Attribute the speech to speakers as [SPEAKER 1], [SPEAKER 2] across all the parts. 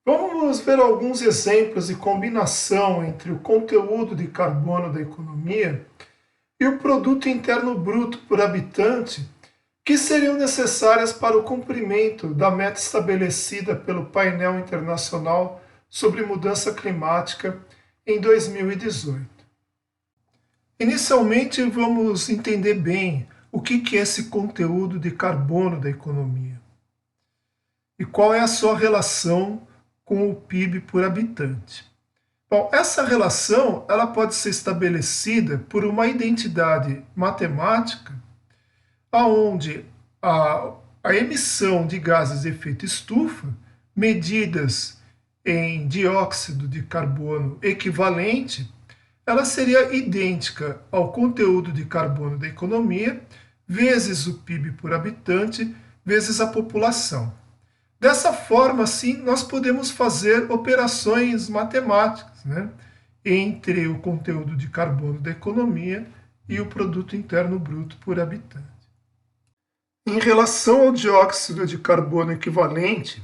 [SPEAKER 1] Vamos ver alguns exemplos de combinação entre o conteúdo de carbono da economia e o produto interno bruto por habitante que seriam necessárias para o cumprimento da meta estabelecida pelo painel internacional sobre mudança climática em 2018. Inicialmente, vamos entender bem o que é esse conteúdo de carbono da economia e qual é a sua relação com o PIB por habitante. Bom, essa relação ela pode ser estabelecida por uma identidade matemática onde a emissão de gases de efeito estufa, medidas em dióxido de carbono equivalente, ela seria idêntica ao conteúdo de carbono da economia, vezes o PIB por habitante, vezes a população. Dessa forma, sim, nós podemos fazer operações matemáticas, entre o conteúdo de carbono da economia e o produto interno bruto por habitante. Em relação ao dióxido de carbono equivalente,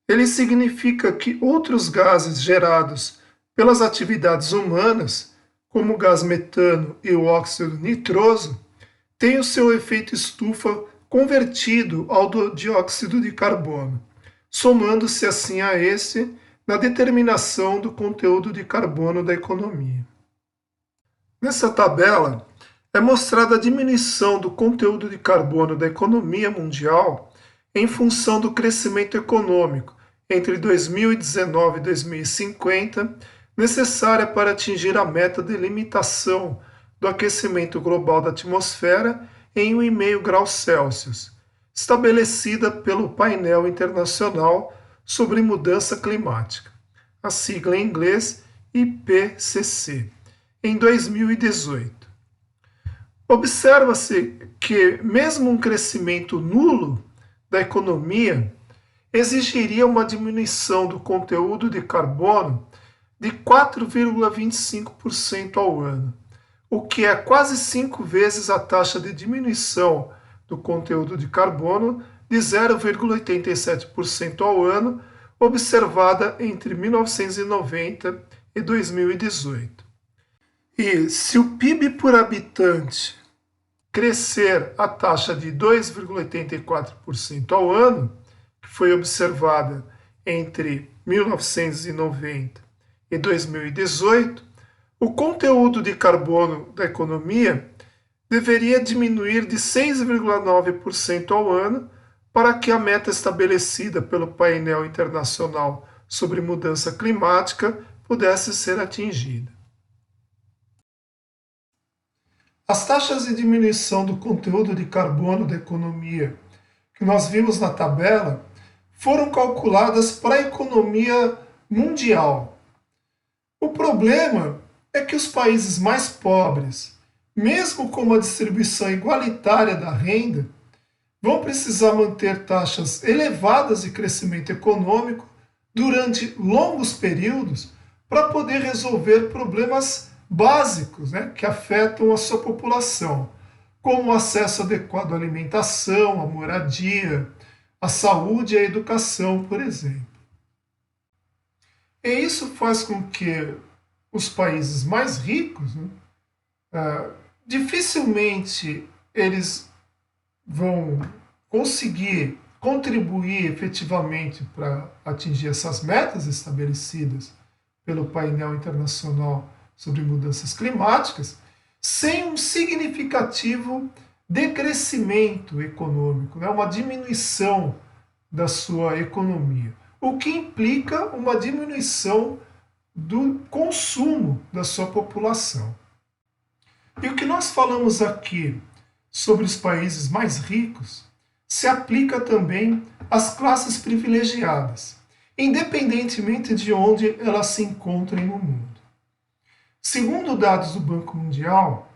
[SPEAKER 1] ele significa que outros gases gerados pelas atividades humanas, como o gás metano e o óxido nitroso, têm o seu efeito estufa convertido ao do dióxido de carbono, somando-se assim a esse na determinação do conteúdo de carbono da economia. Nessa tabela é mostrada a diminuição do conteúdo de carbono da economia mundial em função do crescimento econômico entre 2019 e 2050, necessária para atingir a meta de limitação do aquecimento global da atmosfera em 1,5 graus Celsius, estabelecida pelo painel internacional sobre mudança climática, a sigla em inglês IPCC, em 2018. Observa-se que mesmo um crescimento nulo da economia exigiria uma diminuição do conteúdo de carbono de 4,25% ao ano, o que é quase 5 vezes a taxa de diminuição do conteúdo de carbono de 0,87% ao ano, observada entre 1990 e 2018. E se o PIB por habitante crescer a taxa de 2,84% ao ano, que foi observada entre 1990 e 2018, o conteúdo de carbono da economia deveria diminuir de 6,9% ao ano para que a meta estabelecida pelo painel internacional sobre mudança climática pudesse ser atingida. As taxas de diminuição do conteúdo de carbono da economia que nós vimos na tabela foram calculadas para a economia mundial. O problema é que os países mais pobres, mesmo com uma distribuição igualitária da renda, vão precisar manter taxas elevadas de crescimento econômico durante longos períodos para poder resolver problemas básicos, que afetam a sua população, como o acesso adequado à alimentação, à moradia, à saúde e à educação, por exemplo. E isso faz com que os países mais ricos, dificilmente eles vão conseguir contribuir efetivamente para atingir essas metas estabelecidas pelo painel internacional sobre mudanças climáticas, sem um significativo decrescimento econômico, uma diminuição da sua economia, o que implica uma diminuição do consumo da sua população. E o que nós falamos aqui sobre os países mais ricos se aplica também às classes privilegiadas, independentemente de onde elas se encontrem no mundo. Segundo dados do Banco Mundial,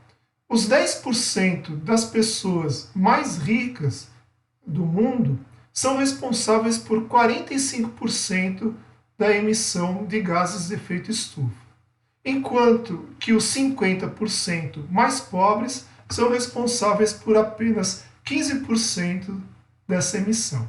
[SPEAKER 1] os 10% das pessoas mais ricas do mundo são responsáveis por 45% da emissão de gases de efeito estufa, enquanto que os 50% mais pobres são responsáveis por apenas 15% dessa emissão.